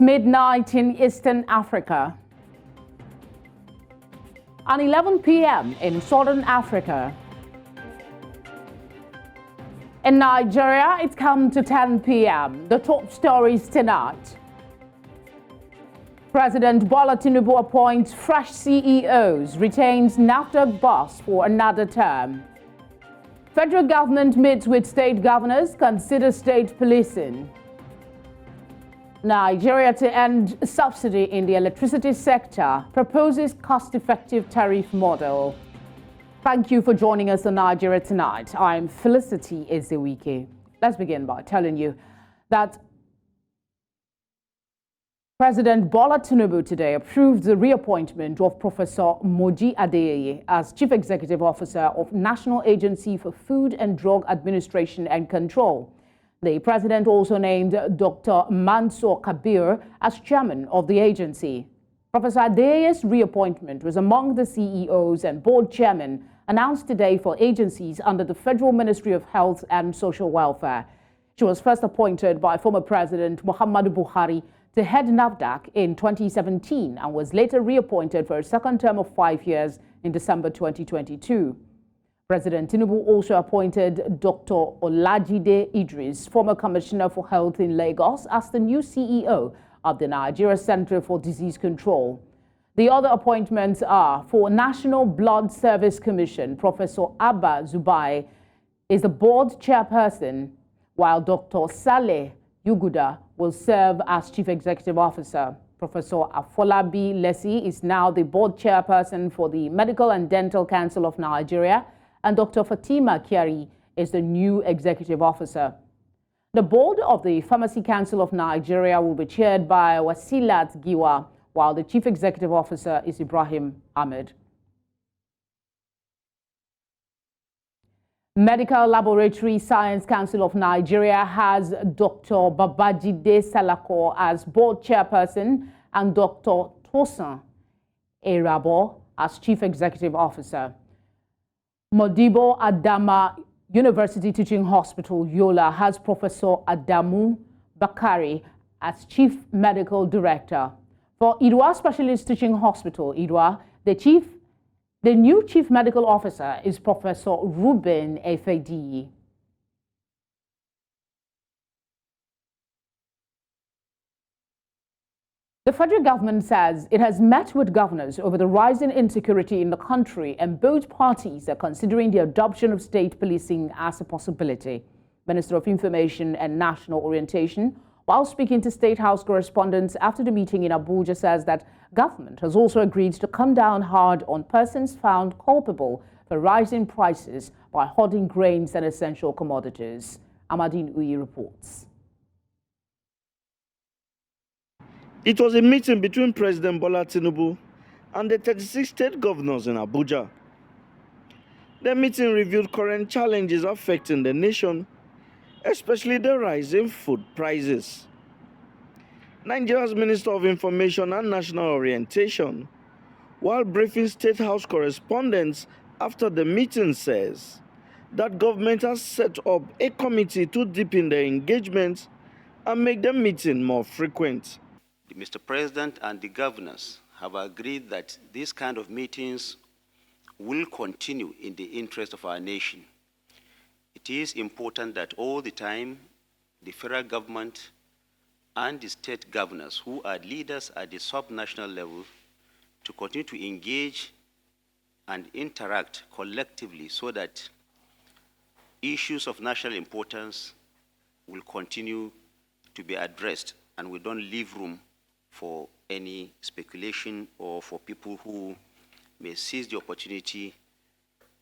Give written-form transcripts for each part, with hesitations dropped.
It's midnight in Eastern Africa and 11 p.m. in Southern Africa. In Nigeria, it's come to 10 p.m. The top stories tonight. President Bola Tinubu appoints fresh CEOs, retains NAFDAC boss for another term. Federal government meets with state governors, consider state policing. Nigeria to end subsidy in the electricity sector, proposes cost-effective tariff model. Thank you for joining us on Nigeria Tonight. I'm Felicity Ezewike. Let's begin by telling you that President Bola Tinubu today approved the reappointment of Professor Moji Adeyeye as Chief Executive Officer of National Agency for Food and Drug Administration and Control. The president also named Dr. Mansour Kabir as chairman of the agency. Professor Adeye's reappointment was among the CEOs and board chairmen announced today for agencies under the Federal Ministry of Health and Social Welfare. She was first appointed by former President Muhammadu Buhari to head NAFDAC in 2017 and was later reappointed for a second term of 5 years in December 2022. President Tinubu also appointed Dr. Olajide Idris, former Commissioner for Health in Lagos, as the new CEO of the Nigeria Center for Disease Control. The other appointments are for National Blood Service Commission. Professor Abba Zubai is the board chairperson, while Dr. Saleh Yuguda will serve as Chief Executive Officer. Professor Afolabi Lesi is now the board chairperson for the Medical and Dental Council of Nigeria, and Dr. Fatima Kyari is the new executive officer. The board of the Pharmacy Council of Nigeria will be chaired by Wasilat Giwa, while the chief executive officer is Ibrahim Ahmed. Medical Laboratory Science Council of Nigeria has Dr. Babajide Salako as board chairperson and Dr. Tosin Erabo as chief executive officer. Modibo Adama University Teaching Hospital, Yola, has Professor Adamu Bakari as Chief Medical Director. For Idwa Specialist Teaching Hospital, Idwa, the new Chief Medical Officer is Professor Ruben Efedi. The federal government says it has met with governors over the rising insecurity in the country, and both parties are considering the adoption of state policing as a possibility. Minister of Information and National Orientation, while speaking to State House correspondents after the meeting in Abuja, says that government has also agreed to come down hard on persons found culpable for rising prices by hoarding grains and essential commodities. Amadine Uyi reports. It was a meeting between President Bola Tinubu and the 36 state governors in Abuja. The meeting reviewed current challenges affecting the nation, especially the rise in food prices. Nigeria's Minister of Information and National Orientation, while briefing State House correspondents after the meeting, says that government has set up a committee to deepen their engagement and make the meeting more frequent. Mr. President and the governors have agreed that these kind of meetings will continue in the interest of our nation. It is important that all the time the federal government and the state governors, who are leaders at the sub-national level, to continue to engage and interact collectively so that issues of national importance will continue to be addressed and we don't leave room for any speculation or for people who may seize the opportunity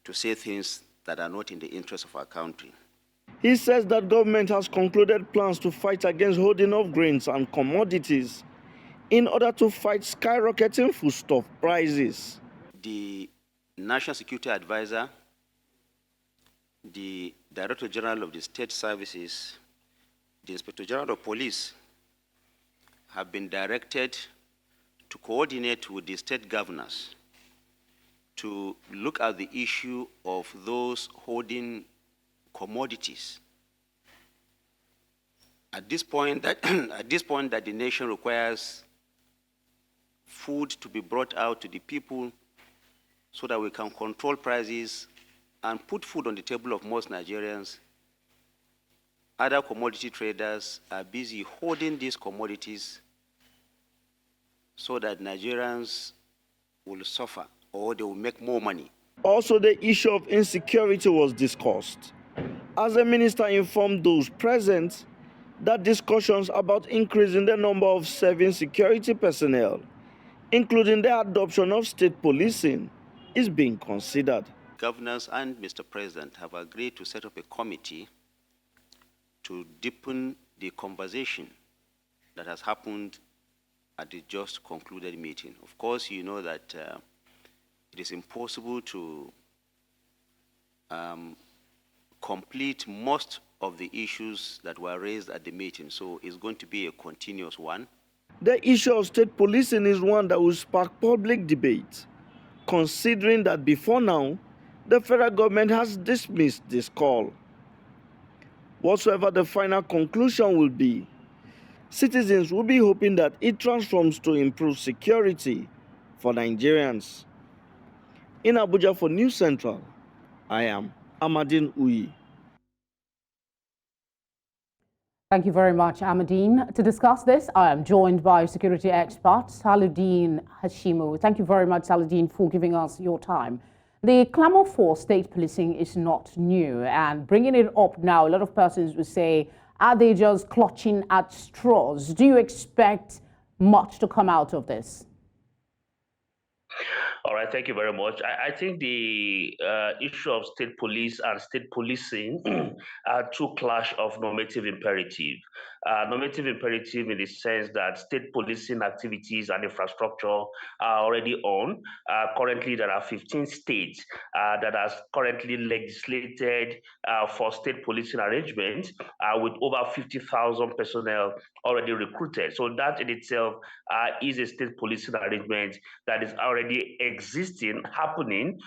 to say things that are not in the interest of our country. He says that government has concluded plans to fight against hoarding of grains and commodities in order to fight skyrocketing foodstuff prices. The National Security Advisor, the Director General of the State Services, the Inspector General of Police have been directed to coordinate with the state governors to look at the issue of those hoarding commodities At this point, that the nation requires food to be brought out to the people so that we can control prices and put food on the table of most Nigerians, other commodity traders are busy hoarding these commodities so that Nigerians will suffer or they will make more money. Also, the issue of insecurity was discussed, as the minister informed those present that discussions about increasing the number of serving security personnel, including the adoption of state policing, is being considered. Governors and Mr. President have agreed to set up a committee to deepen the conversation that has happened at the just concluded meeting. Of course, you know that it is impossible to complete most of the issues that were raised at the meeting, so it's going to be a continuous one. The issue of state policing is one that will spark public debate, considering that before now, the federal government has dismissed this call. Whatsoever the final conclusion will be, citizens will be hoping that it transforms to improve security for Nigerians. In Abuja for News Central, I am Amadine Uyi. Thank you very much, Amadine. To discuss this, I am joined by security expert Saladine Hashimu. Thank you very much, Saladine, for giving us your time. The clamor for state policing is not new, and bringing it up now, a lot of persons will say, are they just clutching at straws? Do you expect much to come out of this? All right, thank you very much. I think the issue of state police and state policing are two clash of normative imperative. Normative imperative in the sense that state policing activities and infrastructure are already on. Currently, there are 15 states that are currently legislated for state policing arrangements with over 50,000 personnel already recruited. So that in itself is a state policing arrangement that is already existing, happening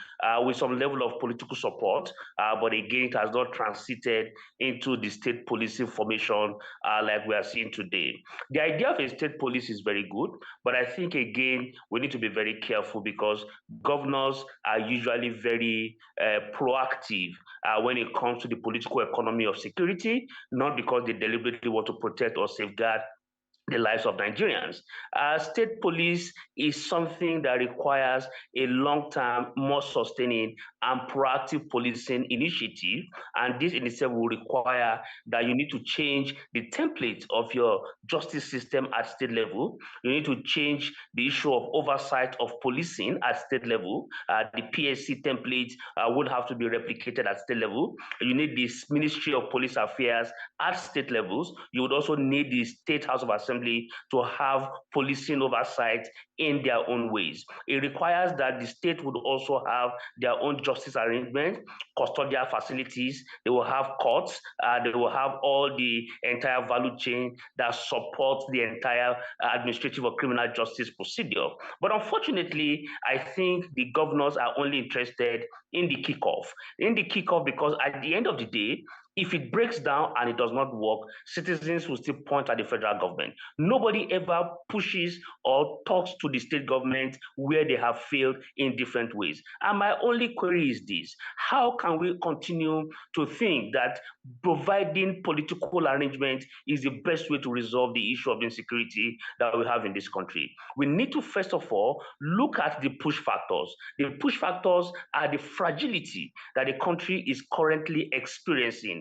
with some level of political support, but again, it has not transited into the state policing formation like we are seeing today. The idea of a state police is very good, but I think again, we need to be very careful because governors are usually very proactive when it comes to the political economy of security, not because they deliberately want to protect or safeguard the lives of Nigerians. State police is something that requires a long-term, more sustaining and proactive policing initiative. And this in itself will require that you need to change the template of your justice system at state level. You need to change the issue of oversight of policing at state level. The PSC template would have to be replicated at state level. You need this Ministry of Police Affairs at state levels. You would also need the State House of Assembly to have policing oversight in their own ways. It requires that the state would also have their own justice arrangement, custodial facilities, they will have courts, they will have all the entire value chain that supports the entire administrative or criminal justice procedure. But unfortunately, I think the governors are only interested in the kickoff. Because at the end of the day, if it breaks down and it does not work, citizens will still point at the federal government. Nobody ever pushes or talks to the state government where they have failed in different ways. And my only query is this: how can we continue to think that providing political arrangement is the best way to resolve the issue of insecurity that we have in this country? We need to first of all look at the push factors. The push factors are the fragility that the country is currently experiencing.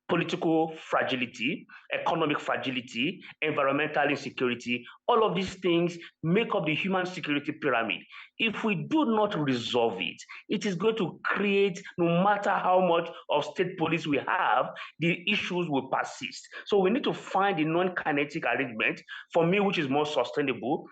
Political fragility, economic fragility, environmental insecurity, all of these things make up the human security pyramid. If we do not resolve it, it is going to create, no matter how much of state police we have, the issues will persist. So we need to find a non-kinetic arrangement, for me, which is more sustainable,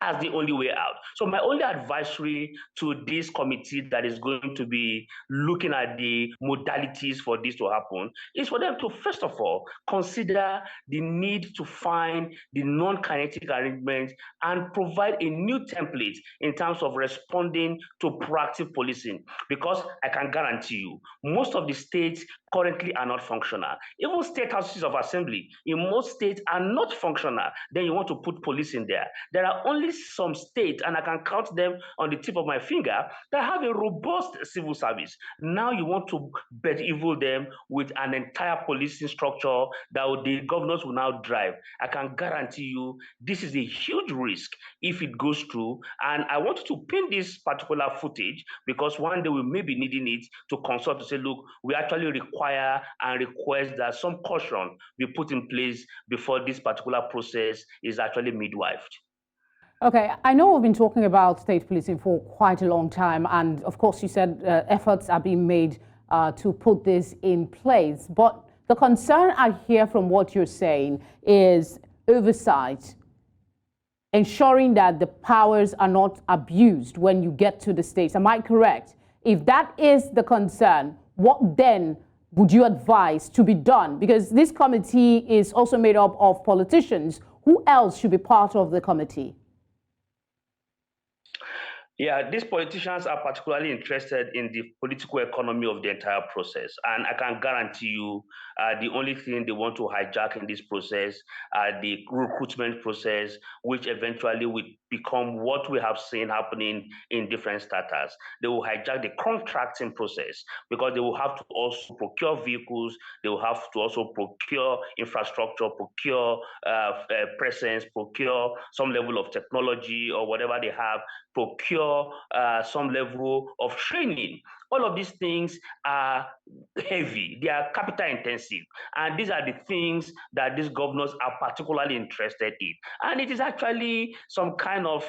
as the only way out. So my only advisory to this committee that is going to be looking at the modalities for this to happen is for them to, first of all, consider the need to find the non-kinetic arrangement and provide a new template in terms of responding to proactive policing. Because I can guarantee you, most of the states currently are not functional. Even state houses of assembly in most states are not functional. Then you want to put police in there. There are only some states, and I can count them on the tip of my finger, that have a robust civil service. Now you want to bedevil them with an entire policing structure that the governors will now drive. I can guarantee you this is a huge risk if it goes through. And I want to pin this particular footage because one day we may be needing it to consult to say, look, we actually require and request that some caution be put in place before this particular process is actually midwifed. Okay, I know we've been talking about state policing for quite a long time, and of course you said efforts are being made to put this in place. But the concern I hear from what you're saying is oversight, ensuring that the powers are not abused when you get to the states. Am I correct? If that is the concern, what then would you advise to be done? Because this committee is also made up of politicians. Who else should be part of the committee? Yeah, these politicians are particularly interested in the political economy of the entire process. And I can guarantee you the only thing they want to hijack in this process are the recruitment process, which eventually will become what we have seen happening in different starters. They will hijack the contracting process because they will have to also procure vehicles, they will have to also procure infrastructure, procure presence, procure some level of technology or whatever they have, procure some level of training. All of these things are heavy, they are capital intensive, and these are the things that these governors are particularly interested in. And it is actually some kind of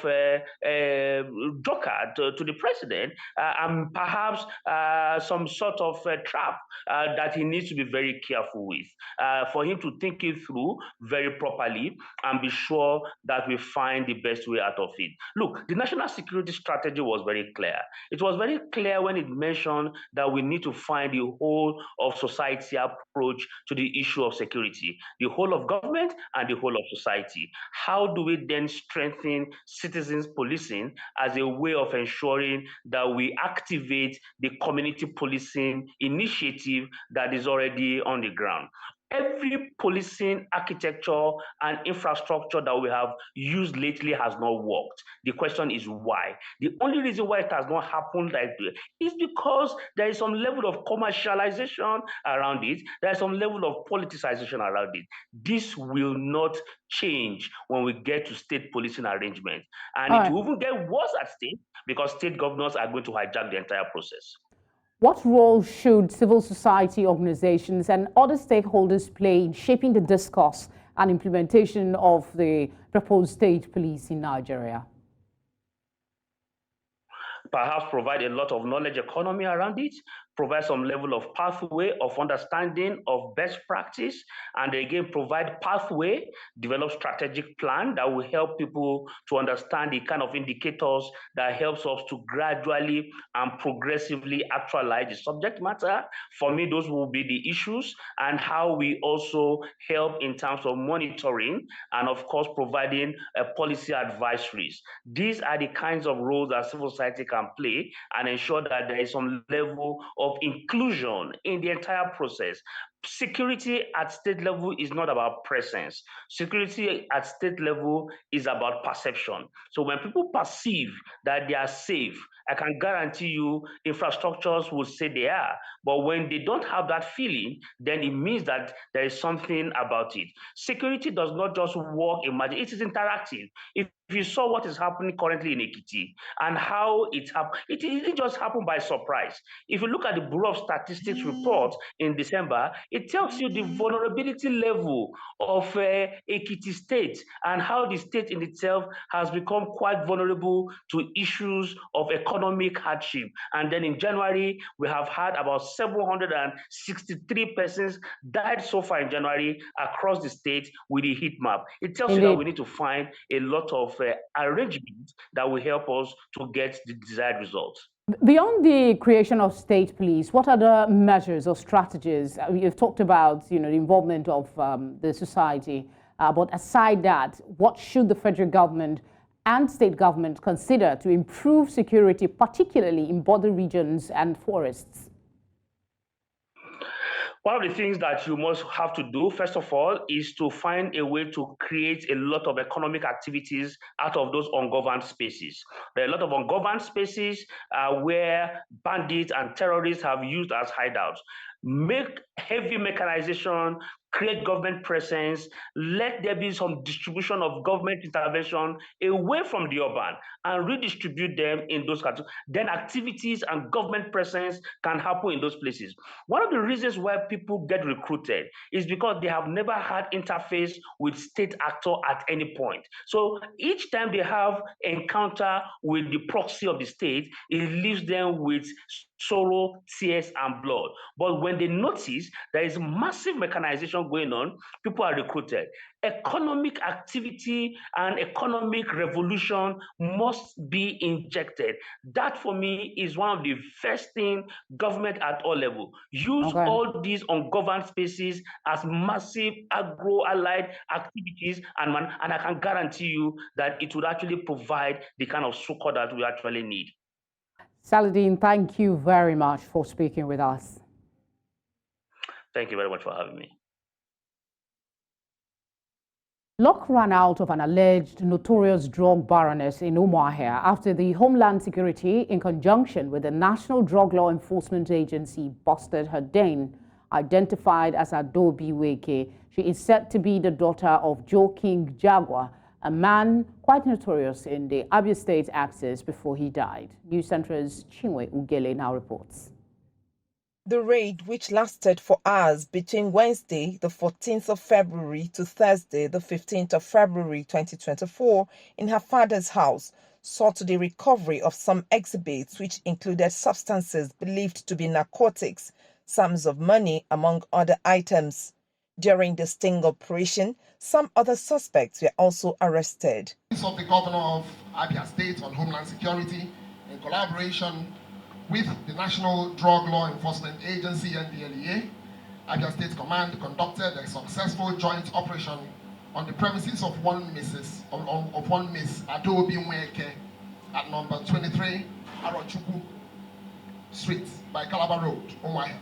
joker to the president, and perhaps some sort of trap that he needs to be very careful with, for him to think it through very properly and be sure that we find the best way out of it. Look, the national security strategy was very clear. It was very clear when it mentioned that we need to find the whole of society approach to the issue of security, the whole of government and the whole of society. How do we then strengthen citizens policing as a way of ensuring that we activate the community policing initiative that is already on the ground? Every policing architecture and infrastructure that we have used lately has not worked. The question is why? The only reason why it has not happened like this is because there is some level of commercialization around it. There is some level of politicization around it. This will not change when we get to state policing arrangement. And it will even get worse at state because state governors are going to hijack the entire process. What role should civil society organizations and other stakeholders play in shaping the discourse and implementation of the proposed state police in Nigeria? Perhaps provide a lot of knowledge economy around it, provide some level of pathway of understanding of best practice, and again, provide pathway, develop strategic plan that will help people to understand the kind of indicators that helps us to gradually and progressively actualize the subject matter. For me, those will be the issues and how we also help in terms of monitoring and of course, providing policy advisories. These are the kinds of roles that civil society can play and ensure that there is some level of inclusion in the entire process. Security at state level is not about presence. Security at state level is about perception. So when people perceive that they are safe, I can guarantee you infrastructures will say they are. But when they don't have that feeling, then it means that there is something about it. Security does not just work in magic, it is interactive. If you saw what is happening currently in Ekiti and how it happened, it didn't just happen by surprise. If you look at the Bureau of Statistics report in December, it tells you the vulnerability level of Ekiti State and how the state in itself has become quite vulnerable to issues of economic hardship. And then in January, we have had about 763 persons died so far in January across the state with the heat map. It tells you that we need to find a lot of arrangements that will help us to get the desired results. Beyond the creation of state police, what other measures or strategies? You've talked about, the involvement of the society, but aside that, what should the federal government and state government consider to improve security, particularly in border regions and forests? One of the things that you must have to do, first of all, is to find a way to create a lot of economic activities out of those ungoverned spaces. There are a lot of ungoverned spaces where bandits and terrorists have used as hideouts. Make heavy mechanization, create government presence, let there be some distribution of government intervention away from the urban and redistribute them in those categories. Then activities and government presence can happen in those places. One of the reasons why people get recruited is because they have never had interface with state actor at any point. So each time they have encounter with the proxy of the state, it leaves them with sorrow, tears, and blood. But when they notice there is massive mechanization going on, people are recruited. Economic activity and economic revolution must be injected. That, for me, is one of the first things government at all levels. Use all these ungoverned spaces as massive agro-allied activities, and I can guarantee you that it would actually provide the kind of succor that we actually need. Saladine, thank you very much for speaking with us. Thank you very much for having me. Luck ran out of an alleged notorious drug baroness in Umuahia after the Homeland Security, in conjunction with the National Drug Law Enforcement Agency, busted her den. Identified as Adobe Weke, she is said to be the daughter of Joe King Jaguar, a man quite notorious in the Abia State axis before he died. News Center's Chinwe Ugele now reports. The raid, which lasted for hours between Wednesday, the 14th of February to Thursday, the 15th of February 2024, in her father's house, saw to the recovery of some exhibits which included substances believed to be narcotics, sums of money, among other items. During the sting operation, some other suspects were also arrested. Of the Governor of Abia State on Homeland Security, in collaboration with the National Drug Law Enforcement Agency, NDLEA, Abia State Command conducted a successful joint operation on the premises of one Miss Adobe Nweke at number 23 Arochukwu Street by Calabar Road, Umuahia,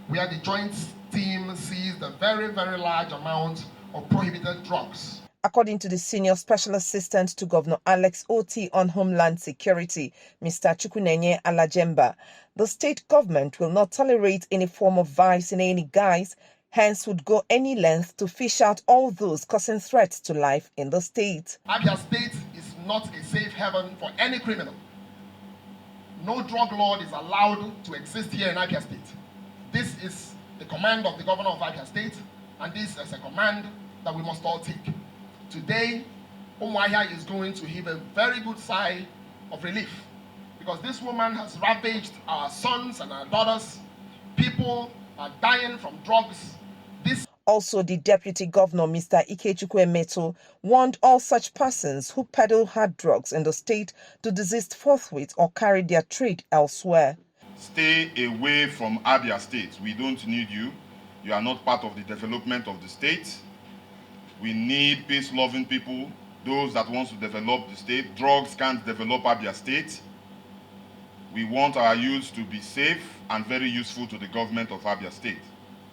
where the joint team seized a very, very large amount of prohibited drugs. According to the Senior Special Assistant to Governor Alex Oti on Homeland Security, Mr. Chukwunenye Alajemba, the state government will not tolerate any form of vice in any guise, hence would go any length to fish out all those causing threats to life in the state. Abia State is not a safe haven for any criminal. No drug lord is allowed to exist here in Abia State. This is the command of the Governor of Abia State, and this is a command that we must all take. Today, Umuahia is going to heave a very good sigh of relief because this woman has ravaged our sons and our daughters. People are dying from drugs. Also, the Deputy Governor, Mr. Ikechukwu Emeto, warned all such persons who peddle hard drugs in the state to desist forthwith or carry their trade elsewhere. Stay away from Abia State. We don't need you. You are not part of the development of the state. We need peace-loving people, those that want to develop the state. Drugs can't develop Abia State. We want our youth to be safe and very useful to the government of Abia State.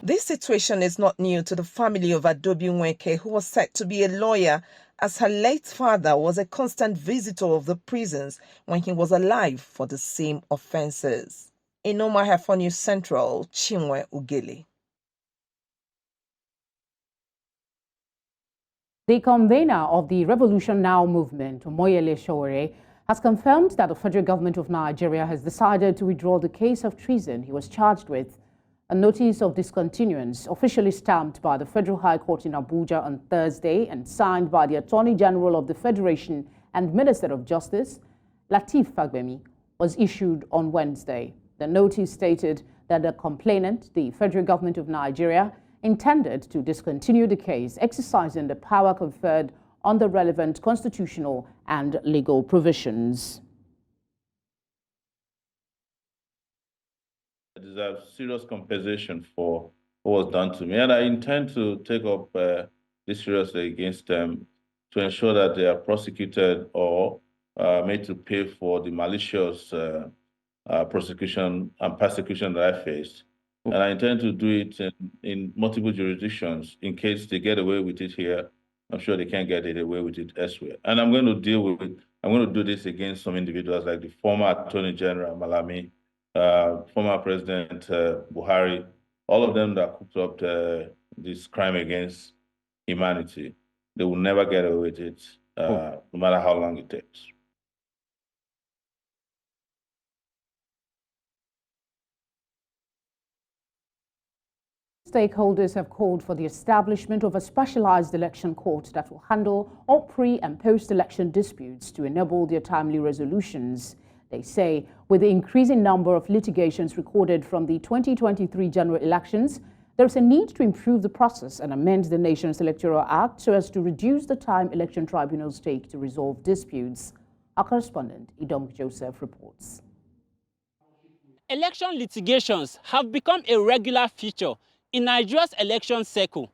This situation is not new to the family of Adobe Nweke, who was said to be a lawyer, as her late father was a constant visitor of the prisons when he was alive for the same offenses. In Umuahia for News Central, Chinwe Ugele. The convener of the Revolution Now movement, Omoyele Sowore, has confirmed that the federal government of Nigeria has decided to withdraw the case of treason he was charged with. A notice of discontinuance, officially stamped by the Federal High Court in Abuja on Thursday and signed by the Attorney General of the Federation and Minister of Justice, Lateef Fagbemi, was issued on Wednesday. The notice stated that the complainant, the federal government of Nigeria, intended to discontinue the case, exercising the power conferred on the relevant constitutional and legal provisions. I deserve serious compensation for what was done to me, and I intend to take up this seriously against them to ensure that they are prosecuted or made to pay for the malicious prosecution and persecution that I faced. And I intend to do it in multiple jurisdictions in case they get away with it here. I'm sure they can't get away with it elsewhere. And I'm going to do this against some individuals like the former Attorney General Malami, former President Buhari, all of them that cooked up this crime against humanity. They will never get away with it, no matter how long it takes. Stakeholders have called for the establishment of a specialized election court that will handle all pre- and post-election disputes to enable their timely resolutions. They say with the increasing number of litigations recorded from the 2023 general elections, there is a need to improve the process and amend the nation's Electoral Act so as to reduce the time election tribunals take to resolve disputes. Our correspondent, Idong Joseph, reports. Election litigations have become a regular feature in Nigeria's election cycle.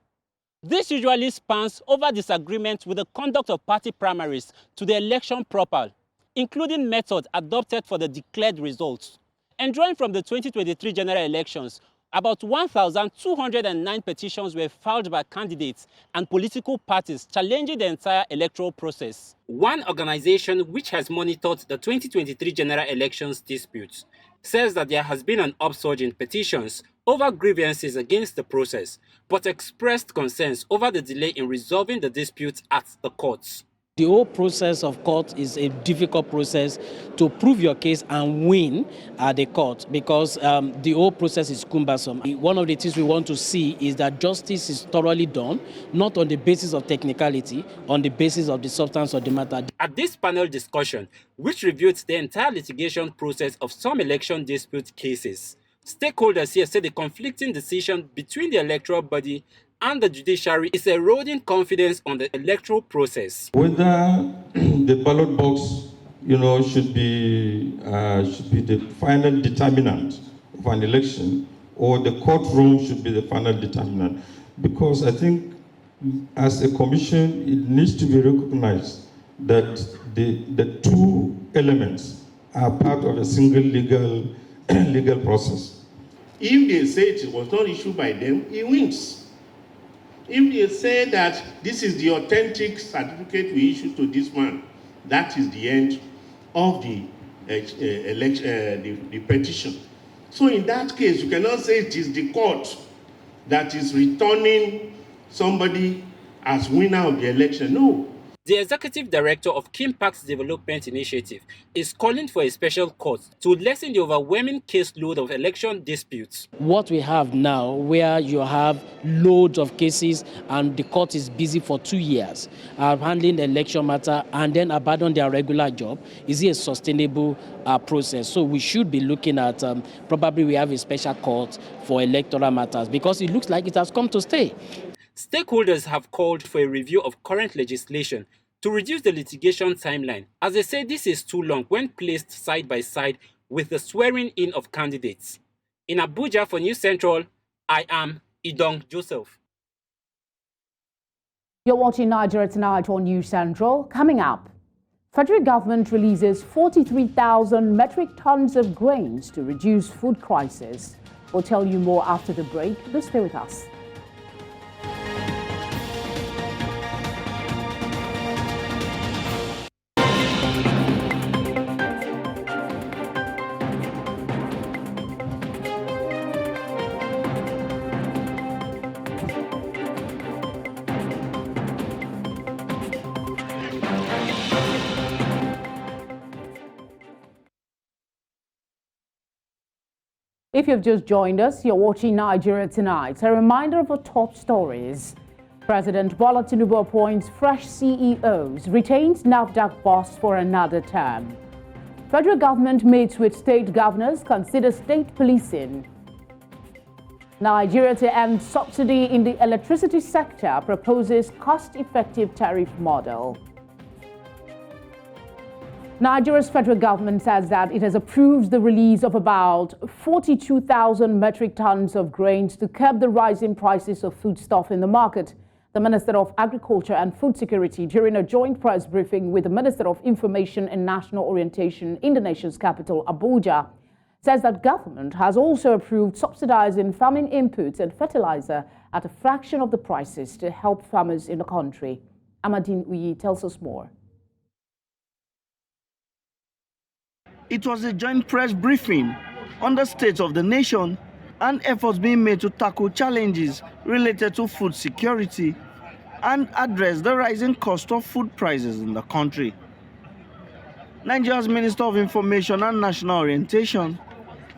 This usually spans over disagreements with the conduct of party primaries to the election proper, including methods adopted for the declared results. And drawing from the 2023 general elections, about 1,209 petitions were filed by candidates and political parties challenging the entire electoral process. One organization which has monitored the 2023 general elections disputes says that there has been an upsurge in petitions over grievances against the process, but expressed concerns over the delay in resolving the disputes at the courts. The whole process of court is a difficult process to prove your case and win at the court because the whole process is cumbersome. One of the things we want to see is that justice is thoroughly done, not on the basis of technicality, on the basis of the substance of the matter. At this panel discussion, which reviewed the entire litigation process of some election dispute cases, stakeholders here say the conflicting decision between the electoral body and the judiciary is eroding confidence on the electoral process. Whether the ballot box, should be the final determinant of an election, or the courtroom should be the final determinant, because I think, as a commission, it needs to be recognized that the two elements are part of a single legal process. If they say it was not issued by them, he wins. If they say that this is the authentic certificate we issued to this man, that is the end of the petition. So in that case, you cannot say it is the court that is returning somebody as winner of the election. No. The executive director of King Park's Development Initiative is calling for a special court to lessen the overwhelming caseload of election disputes. What we have now, where you have loads of cases and the court is busy for 2 years handling the election matter and then abandon their regular job, is it a sustainable process? So we should be looking at probably we have a special court for electoral matters because it looks like it has come to stay. Stakeholders have called for a review of current legislation to reduce the litigation timeline, as they say this is too long when placed side by side with the swearing in of candidates. In Abuja for News Central, I am Idong Joseph. You're watching Nigeria Tonight on News Central. Coming up, federal government releases 43,000 metric tons of grains to reduce food crisis. We'll tell you more after the break. Please stay with us. If you've just joined us, you're watching Nigeria Tonight. A reminder of our top stories. President Bola Tinubu appoints fresh CEOs, retains NAFDAC boss for another term. Federal government meets with state governors, consider state policing. Nigeria to end subsidy in the electricity sector, proposes cost-effective tariff model. Nigeria's federal government says that it has approved the release of about 42,000 metric tons of grains to curb the rising prices of foodstuff in the market. The Minister of Agriculture and Food Security, during a joint press briefing with the Minister of Information and National Orientation in the nation's capital, Abuja, says that government has also approved subsidizing farming inputs and fertilizer at a fraction of the prices to help farmers in the country. Amadine Uyi tells us more. It was a joint press briefing on the state of the nation and efforts being made to tackle challenges related to food security and address the rising cost of food prices in the country. Nigeria's Minister of Information and National Orientation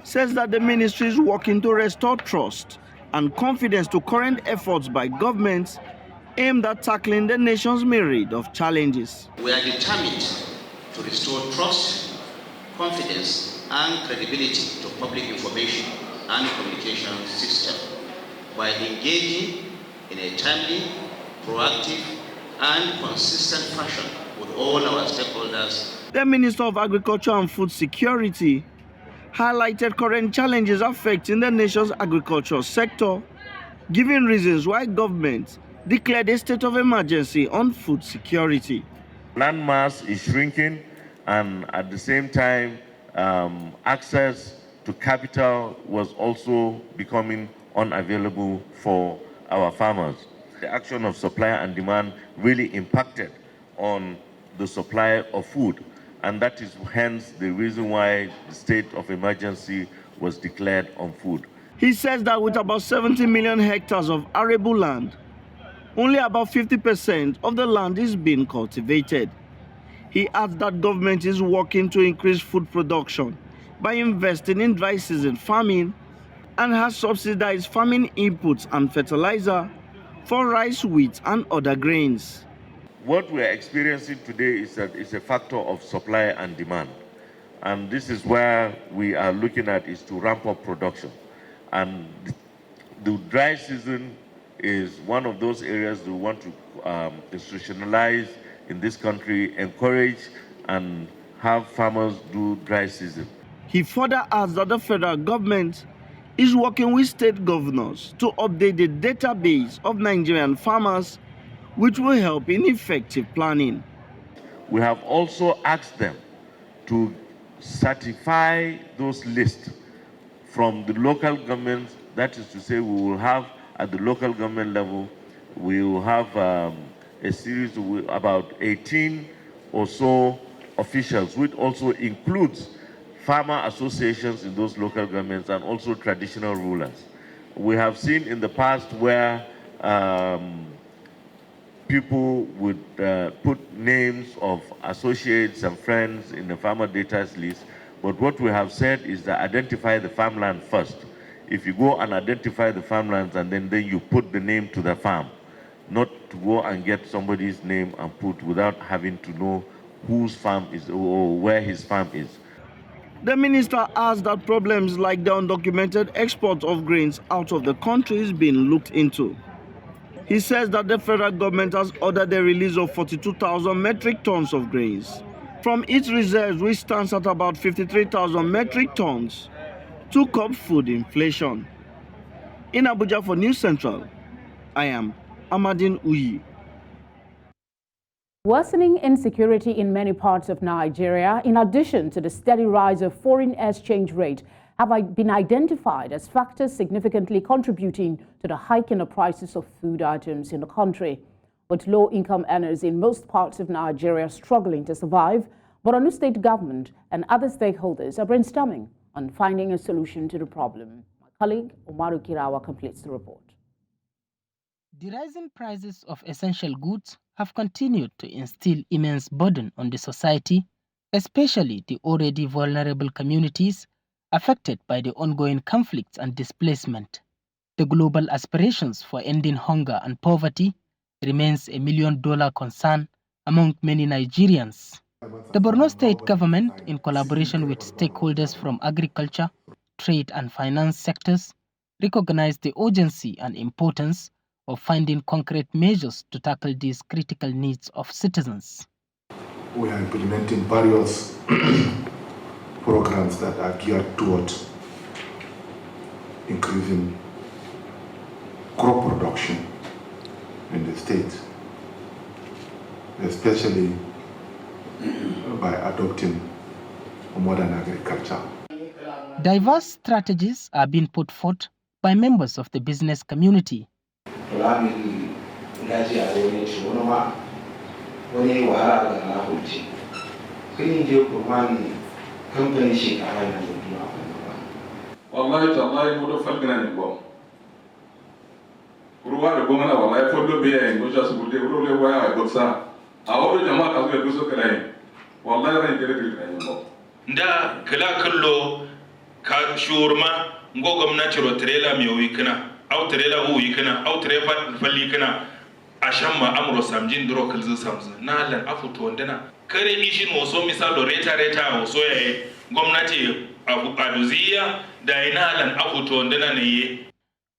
says that the ministry is working to restore trust and confidence to current efforts by governments aimed at tackling the nation's myriad of challenges. We are determined to restore trust, confidence and credibility to public information and communication system by engaging in a timely, proactive and consistent fashion with all our stakeholders. The Minister of Agriculture and Food Security highlighted current challenges affecting the nation's agricultural sector, giving reasons why government declared a state of emergency on food security. Land mass is shrinking, and at the same time, access to capital was also becoming unavailable for our farmers. The action of supply and demand really impacted on the supply of food, and that is hence the reason why the state of emergency was declared on food. He says that with about 70 million hectares of arable land, only about 50% of the land is being cultivated. He adds that government is working to increase food production by investing in dry season farming and has subsidized farming inputs and fertilizer for rice, wheat and other grains. What we are experiencing today is a factor of supply and demand. And this is where we are looking at is to ramp up production. And the dry season is one of those areas we want to institutionalize in this country, encourage and have farmers do dry season. He further adds that the federal government is working with state governors to update the database of Nigerian farmers, which will help in effective planning. We have also asked them to certify those lists from the local governments. That is to say, we will have at the local government level, we will have a series of about 18 or so officials, which also includes farmer associations in those local governments and also traditional rulers. We have seen in the past where people would put names of associates and friends in the farmer data list, but what we have said is that identify the farmland first. If you go and identify the farmlands and then you put the name to the farm, not to go and get somebody's name and put without having to know whose farm is or where his farm is. The minister adds that problems like the undocumented export of grains out of the country is being looked into. He says that the federal government has ordered the release of 42,000 metric tons of grains from its reserves, which stands at about 53,000 metric tons, to curb food inflation. In Abuja for News Central, I am Amadine Uyi. Worsening insecurity in many parts of Nigeria, in addition to the steady rise of foreign exchange rate, have been identified as factors significantly contributing to the hike in the prices of food items in the country. With low-income earners in most parts of Nigeria struggling to survive, Borno State government and other stakeholders are brainstorming on finding a solution to the problem. My colleague Umaru Kirawa completes the report. The rising prices of essential goods have continued to instill immense burden on the society, especially the already vulnerable communities affected by the ongoing conflicts and displacement. The global aspirations for ending hunger and poverty remains a million-dollar concern among many Nigerians. The Borno State government, in collaboration with stakeholders from agriculture, trade and finance sectors, recognized the urgency and importance of finding concrete measures to tackle these critical needs of citizens. we are implementing various programs that are geared towards increasing crop production in the state, especially by adopting modern agriculture. Diverse strategies are being put forth by members of the business community. Da kala kallo ka shurma ngo gwamnati ro trailer mi wikina au trailer wikina au trailer falli kana ashamma amro samjin dro kalzu samzu na lan afuto wandana kare ishin waso misalo reta waso ya gwamnati aduziya da ina lan afuto wandana ne.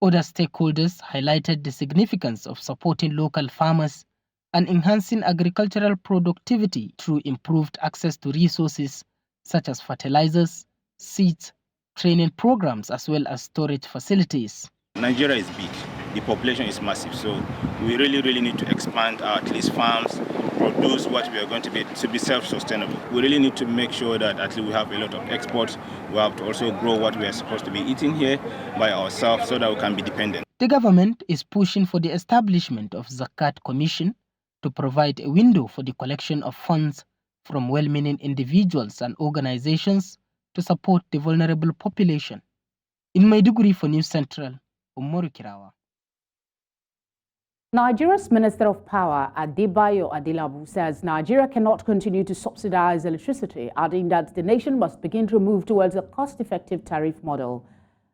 Other stakeholders highlighted the significance of supporting local farmers and enhancing agricultural productivity through improved access to resources such as fertilizers, seeds, training programs, as well as storage facilities. Nigeria is big, the population is massive, so we really need to expand our at least farms, produce what we are going to be self-sustainable. We really need to make sure that at least we have a lot of exports. We have to also grow what we are supposed to be eating here by ourselves so that we can be dependent. The government is pushing for the establishment of Zakat Commission to provide a window for the collection of funds from well-meaning individuals and organizations to support the vulnerable population. In Maiduguri for News Central, Umaru Kirawa. Nigeria's Minister of Power, Adebayo Adelabu, says Nigeria cannot continue to subsidize electricity, adding that the nation must begin to move towards a cost-effective tariff model.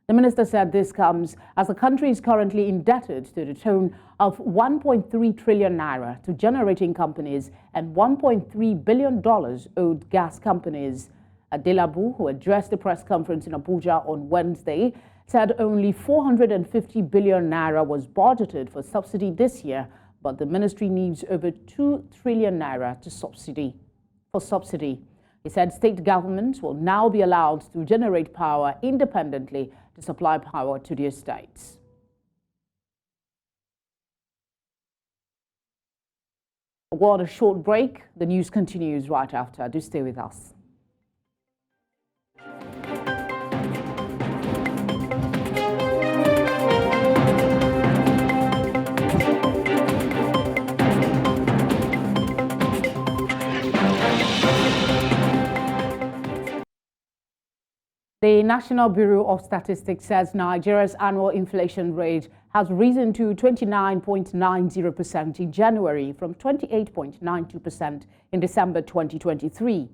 The minister said this comes as the country is currently indebted to the tune of 1.3 trillion naira to generating companies and $1.3 billion owed gas companies. Adelabu, who addressed the press conference in Abuja on Wednesday, said only 450 billion naira was budgeted for subsidy this year, but the ministry needs over 2 trillion naira to subsidy. He said state governments will now be allowed to generate power independently to supply power to their states. We'll a short break. The news continues right after. Do stay with us. The National Bureau of Statistics says Nigeria's annual inflation rate has risen to 29.90% in January from 28.92% in December 2023.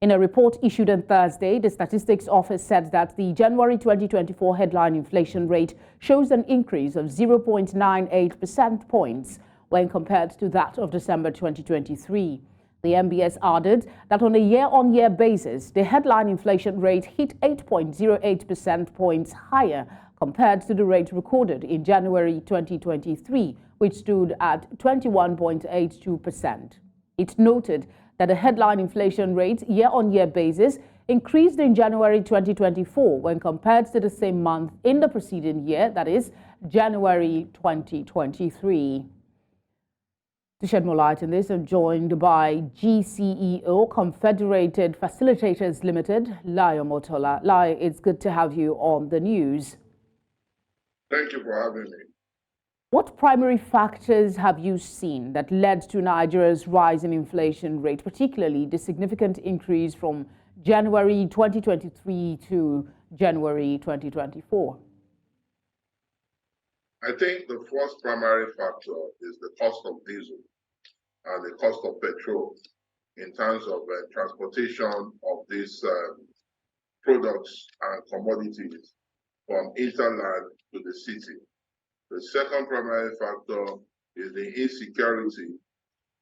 In a report issued on Thursday, the Statistics Office said that the January 2024 headline inflation rate shows an increase of 0.98 percentage points when compared to that of December 2023. The MBS added that on a year-on-year basis, the headline inflation rate hit 8.08 percentage points higher compared to the rate recorded in January 2023, which stood at 21.82%. It noted that the headline inflation rate year-on-year basis increased in January 2024 when compared to the same month in the preceding year, that is, January 2023. To shed more light on this, I'm joined by GCEO, Confederated Facilitators Limited, Lai Omotola. Lai, it's good to have you on the news. Thank you for having me. What primary factors have you seen that led to Nigeria's rise in inflation rate, particularly the significant increase from January 2023 to January 2024? I think the first primary factor is the cost of diesel and the cost of petrol in terms of transportation of these products and commodities from hinterland to the city. The second primary factor is the insecurity,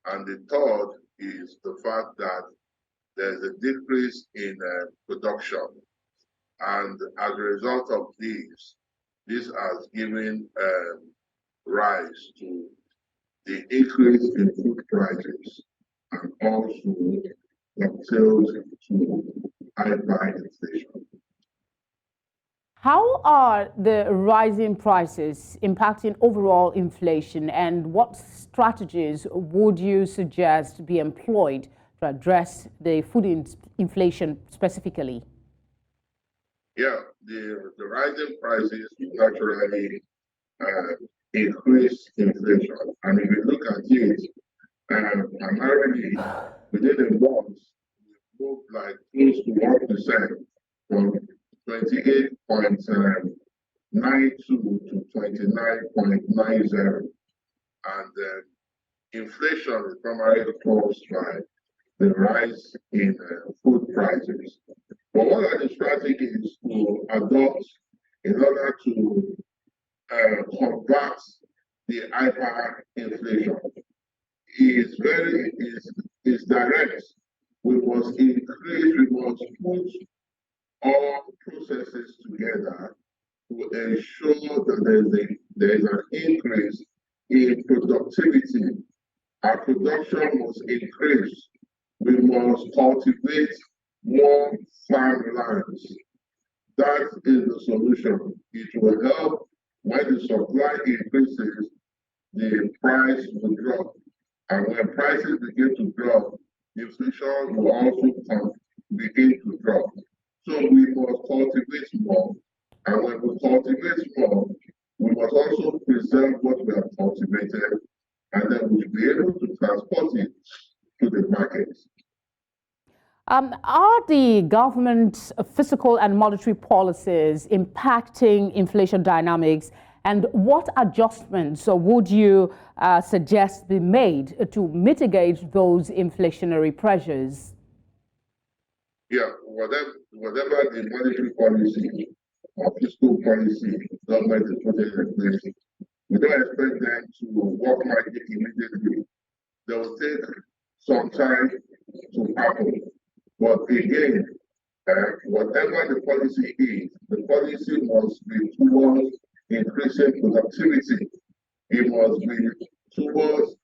and the third is the fact that there's a decrease in production. And as a result of this has given rise to the increase in food prices and also dovetails to hyperinflation. How are the rising prices impacting overall inflation, and what strategies would you suggest be employed to address the food inflation specifically? Yeah, the rising prices naturally increase inflation. And if you look at it, primarily within a month, we moved like close to 1% from 28.92 to 29.90. And inflation is primarily caused by the rise in food prices. But what are the strategies to adopt in order to combat the hyperinflation? Is direct. We must put all processes together to ensure that there is an increase in productivity. Our production must increase. We must cultivate more farmlands. That is the solution. It will help when the supply increases, the price will drop. And when prices begin to drop, inflation will also begin to drop. So we must cultivate more. And when we cultivate more, we must also preserve what we have cultivated, and then we'll be able to transport it to the market. Are the government's fiscal and monetary policies impacting inflation dynamics, and what adjustments would you suggest be made to mitigate those inflationary pressures? Yeah, whatever the monetary policy or fiscal policy government is putting in place, we don't expect them to work magic immediately. They will take some time to happen. But again, whatever the policy is, the policy must be towards increasing productivity. It must be towards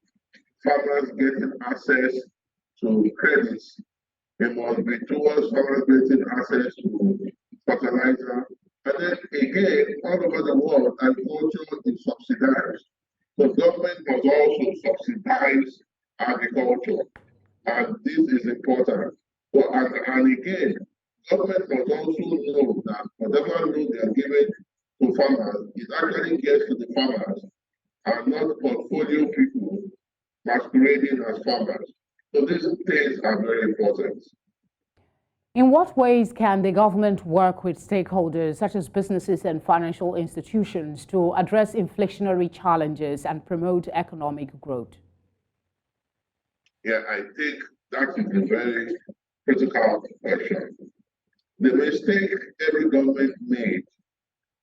farmers getting access to credits. It must be towards farmers getting access to fertilizer. And then again, all over the world, agriculture is subsidized. So government must also subsidize agriculture. And this is important. So, and again, government must also know that whatever loan they are giving to farmers, it actually gets to the farmers and not portfolio people masquerading as farmers. So these things are very important. In what ways can the government work with stakeholders such as businesses and financial institutions to address inflationary challenges and promote economic growth? Yeah, I think that is a very critical question. The mistake every government made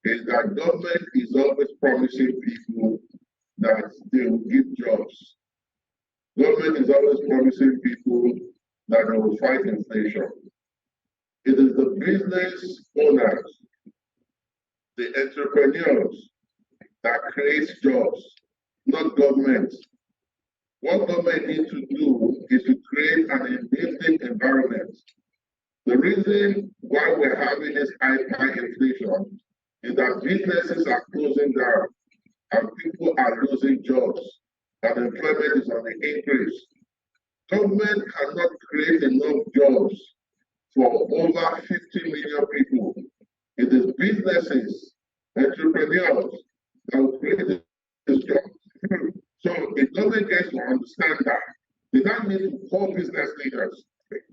is that government is always promising people that they will give jobs. Government is always promising people that they will fight inflation. It is the business owners, the entrepreneurs that create jobs, not government. What government needs to do is to create an enabling environment. The reason why we're having this hyperinflation is that businesses are closing down and people are losing jobs and employment is on the increase. Government cannot create enough jobs for over 50 million people. It is businesses, entrepreneurs that will create this job. So the government gets to understand that. They now need to call business leaders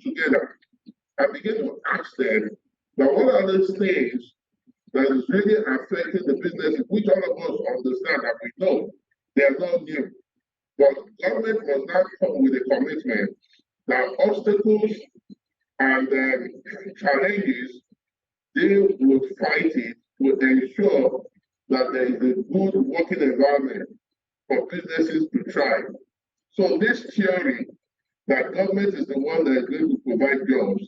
together and begin to ask them that what are those things that is really affecting the business, which all of us understand that we know they are not new. But government must now come with a commitment that obstacles and challenges, they would fight it to ensure that there is a good working environment for businesses to thrive. So this theory that government is the one that is going to provide jobs,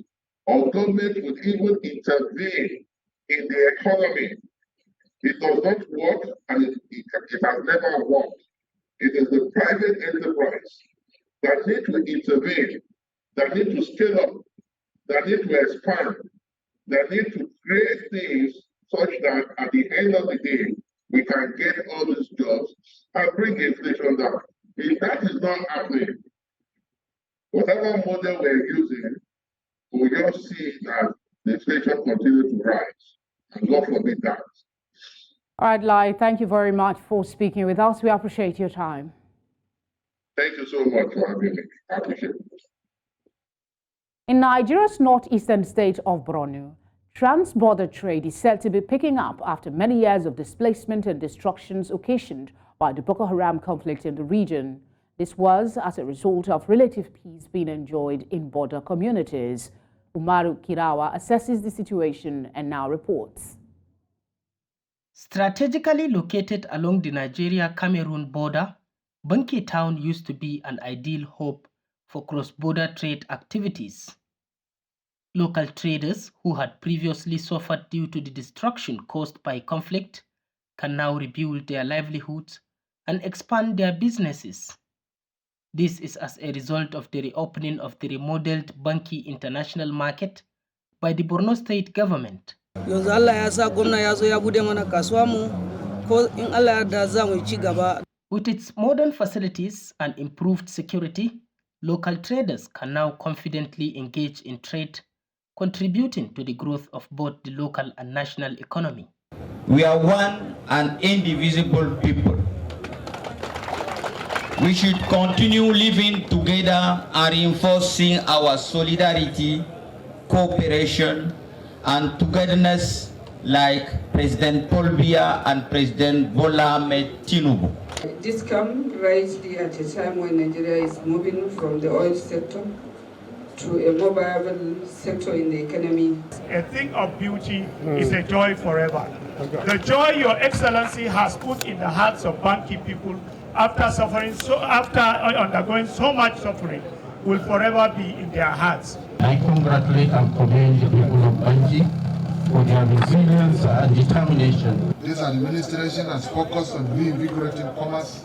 or government would even intervene in the economy, it does not work, and it has never worked. It is the private enterprise that need to intervene, that need to scale up, that need to expand, that need to create things such that at the end of the day, we can get all these jobs and bring inflation down. If that is not happening, whatever model we're using, we just see that the inflation continues to rise. And God forbid that. All right, Lai, thank you very much for speaking with us. We appreciate your time. Thank you so much for having me. I appreciate it. In Nigeria's northeastern state of Borno, trans-border trade is said to be picking up after many years of displacement and destructions occasioned by the Boko Haram conflict in the region. This was as a result of relative peace being enjoyed in border communities. Umaru Kirawa assesses the situation and now reports. Strategically located along the Nigeria-Cameroon border, Banki town used to be an ideal hub for cross-border trade activities. Local traders who had previously suffered due to the destruction caused by conflict can now rebuild their livelihoods and expand their businesses. This is as a result of the reopening of the remodeled Banki International Market by the Borno State government. With its modern facilities and improved security, local traders can now confidently engage in trade, contributing to the growth of both the local and national economy. We are one and indivisible people. We should continue living together and reinforcing our solidarity, cooperation, and togetherness like President Paul Biya and President Bola Ahmed Tinubu. This comes right at a time when Nigeria is moving from the oil sector to a more viable sector in the economy. A thing of beauty is a joy forever. The joy Your Excellency has put in the hearts of Banki people after undergoing so much suffering will forever be in their hearts. I congratulate and commend the people of Banki for their resilience and determination. This administration has focused on reinvigorating commerce,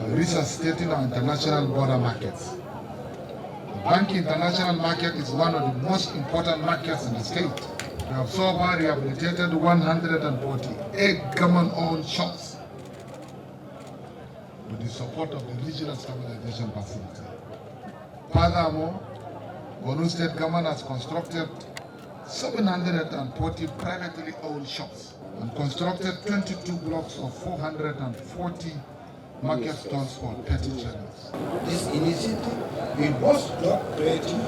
resuscitating our international border markets. The Banki International Market is one of the most important markets in the state. We have so far rehabilitated 148 government-owned shops with the support of the Regional Stabilization Facility. Furthermore, Borno State government has constructed 740 privately owned shops and constructed 22 blocks of 440 market stalls for petty traders. This initiative will boost job creation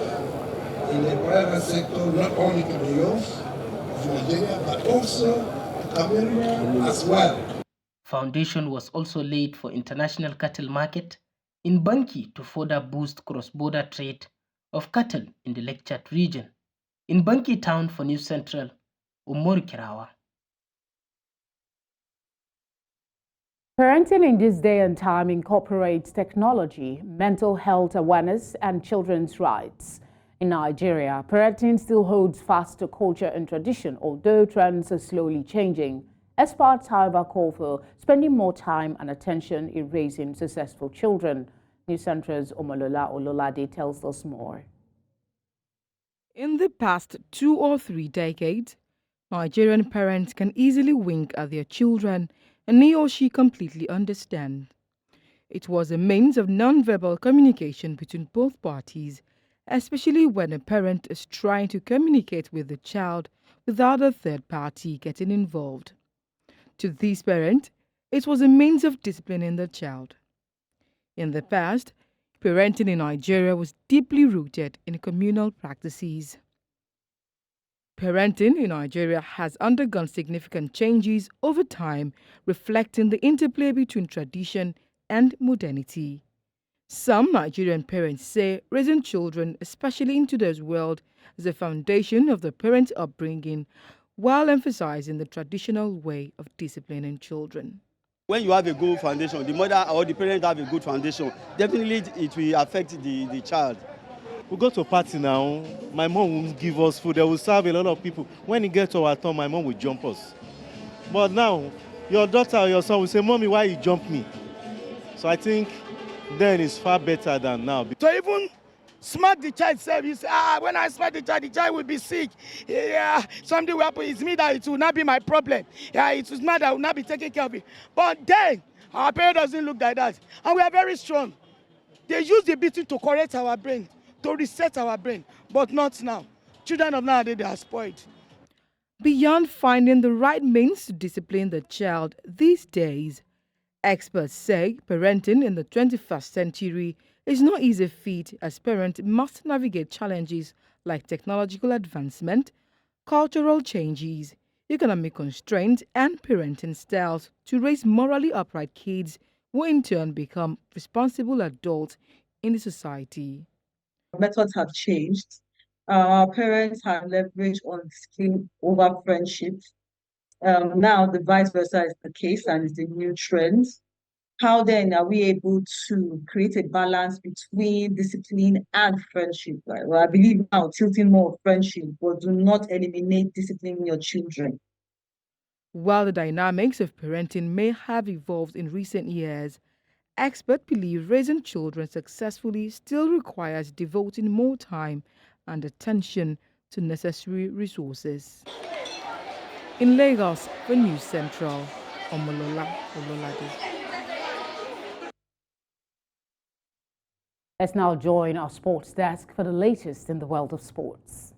in the private sector, not only to the youth of Nigeria, but also to Cameroon as well. Foundation was also laid for international cattle market in Banki to further boost cross-border trade of cattle in the Lake Chad region. In Banki town for News Central, Umaru Kirawa. Parenting in this day and time incorporates technology, mental health awareness, and children's rights. In Nigeria, parenting still holds fast to culture and tradition, although trends are slowly changing. Experts, however, call for spending more time and attention in raising successful children. News Central's Omolola Ololade tells us more. In the past 2 or 3 decades, Nigerian parents can easily wink at their children and he or she completely understand. It was a means of non-verbal communication between both parties, especially when a parent is trying to communicate with the child without a third party getting involved. To this parent, it was a means of disciplining the child. In the past, parenting in Nigeria was deeply rooted in communal practices. Parenting in Nigeria has undergone significant changes over time, reflecting the interplay between tradition and modernity. Some Nigerian parents say raising children, especially in today's world, is the foundation of the parent's upbringing, while emphasizing the traditional way of disciplining children. When you have a good foundation, the mother or the parent have a good foundation, definitely it will affect the child. We go to a party now, my mom will give us food, they will serve a lot of people. When it gets to our turn, my mom will jump us. But now, your daughter or your son will say, Mommy, why you jump me? So I think then it's far better than now. So even smack the child self, you say, when I smack the child will be sick. Yeah, something will happen. It's me that it will not be my problem. Yeah, it was not that I will not be taking care of it. But then, our parents doesn't look like that. And we are very strong. They use the beating to correct our brain, to reset our brain, but not now. Children of nowadays, they are spoiled. Beyond finding the right means to discipline the child these days, experts say parenting in the 21st century is no easy feat, as parents must navigate challenges like technological advancement, cultural changes, economic constraints, and parenting styles to raise morally upright kids who in turn become responsible adults in the society. Methods have changed. Our parents have leveraged on discipline over friendship. Now the vice versa is the case and is the new trend. How then are we able to create a balance between discipline and friendship? Right? Well, I believe now tilting more of friendship, but do not eliminate discipline in your children. While the dynamics of parenting may have evolved in recent years, experts believe raising children successfully still requires devoting more time and attention to necessary resources. In Lagos, for News Central, Omolola Ololade. Let's now join our sports desk for the latest in the world of sports.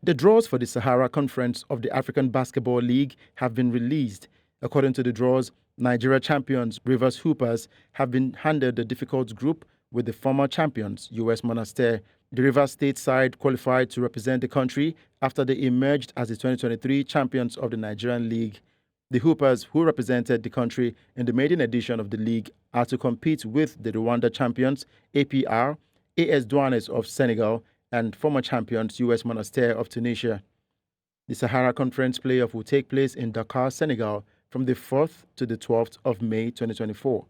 The draws for the Sahara Conference of the African Basketball League have been released. According to the draws, Nigeria champions Rivers Hoopers have been handed a difficult group with the former champions US Monastir. The Rivers State side qualified to represent the country after they emerged as the 2023 champions of the Nigerian League. The Hoopers, who represented the country in the maiden edition of the league, are to compete with the Rwanda champions APR, AS Douanes of Senegal, and former champions US Monastir of Tunisia. The Sahara Conference playoff will take place in Dakar, Senegal, from the 4th to the 12th of May 2024.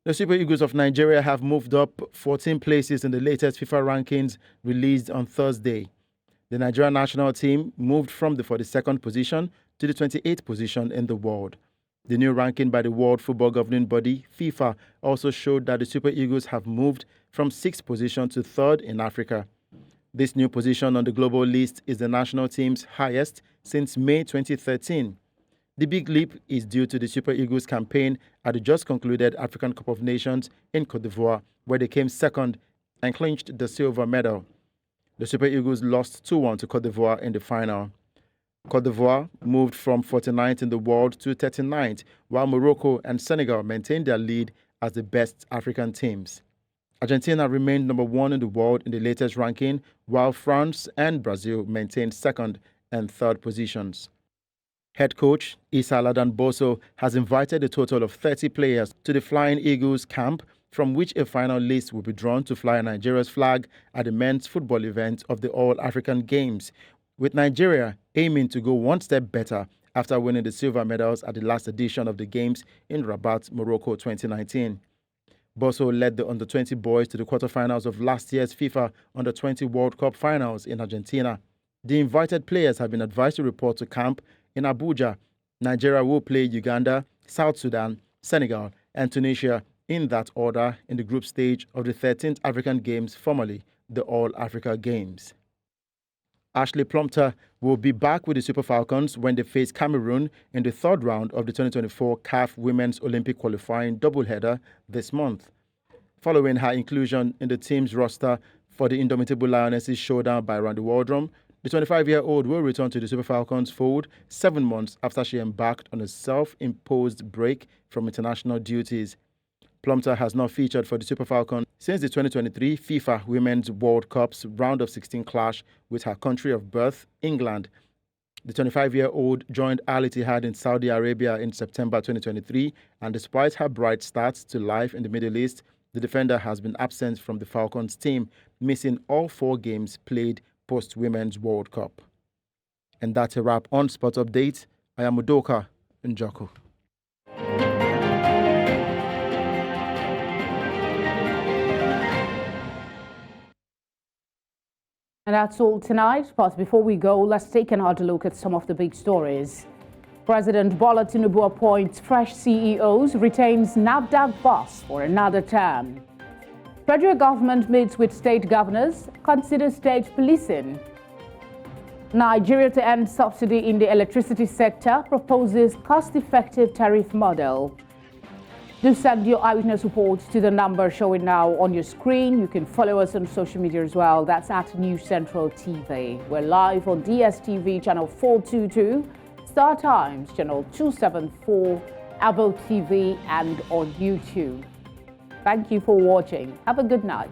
The Super Eagles of Nigeria have moved up 14 places in the latest FIFA rankings released on Thursday. The Nigerian national team moved from the 42nd position to the 28th position in the world. The new ranking by the World Football Governing Body, FIFA, also showed that the Super Eagles have moved from 6th position to 3rd in Africa. This new position on the global list is the national team's highest since May 2013. The big leap is due to the Super Eagles campaign at the just concluded African Cup of Nations in Côte d'Ivoire, where they came second and clinched the silver medal. The Super Eagles lost 2-1 to Côte d'Ivoire in the final. Côte d'Ivoire moved from 49th in the world to 39th, while Morocco and Senegal maintained their lead as the best African teams. Argentina remained number 1 in the world in the latest ranking, while France and Brazil maintained 2nd and 3rd positions. Head coach Issa Ladan Bosso has invited a total of 30 players to the Flying Eagles camp, from which a final list will be drawn to fly Nigeria's flag at the men's football event of the All-African Games, with Nigeria aiming to go one step better after winning the silver medals at the last edition of the Games in Rabat, Morocco 2019. Bosso led the Under-20 boys to the quarterfinals of last year's FIFA Under-20 World Cup finals in Argentina. The invited players have been advised to report to camp in Abuja. Nigeria will play Uganda, South Sudan, Senegal, and Tunisia in that order in the group stage of the 13th African Games, formerly the All-Africa Games. Ashley Plumpter will be back with the Super Falcons when they face Cameroon in the 3rd round of the 2024 CAF Women's Olympic qualifying doubleheader this month. Following her inclusion in the team's roster for the Indomitable Lionesses showdown by Randy Waldrum, the 25-year-old will return to the Super Falcons fold 7 months after she embarked on a self-imposed break from international duties. Plumpter has not featured for the Super Falcons since the 2023 FIFA Women's World Cup's round of 16 clash with her country of birth, England. The 25-year-old joined Al Ittihad in Saudi Arabia in September 2023, and despite her bright start to life in the Middle East, the defender has been absent from the Falcons team, missing all 4 games played post-Women's World Cup. And that's a wrap on Sport Update. I am Udoka Njoku. And that's all tonight. But before we go, let's take another look at some of the big stories. President Bola Tinubu appoints fresh CEOs, retains NAFDAC boss for another term. Federal government meets with state governors, considers state policing. Nigeria to end subsidy in the electricity sector, proposes cost-effective tariff model. Do send your eyewitness reports to the number showing now on your screen. You can follow us on social media as well. That's at News Central TV. We're live on DSTV channel 422, Star Times channel 274, Apple TV, and on YouTube. Thank you for watching. Have a good night.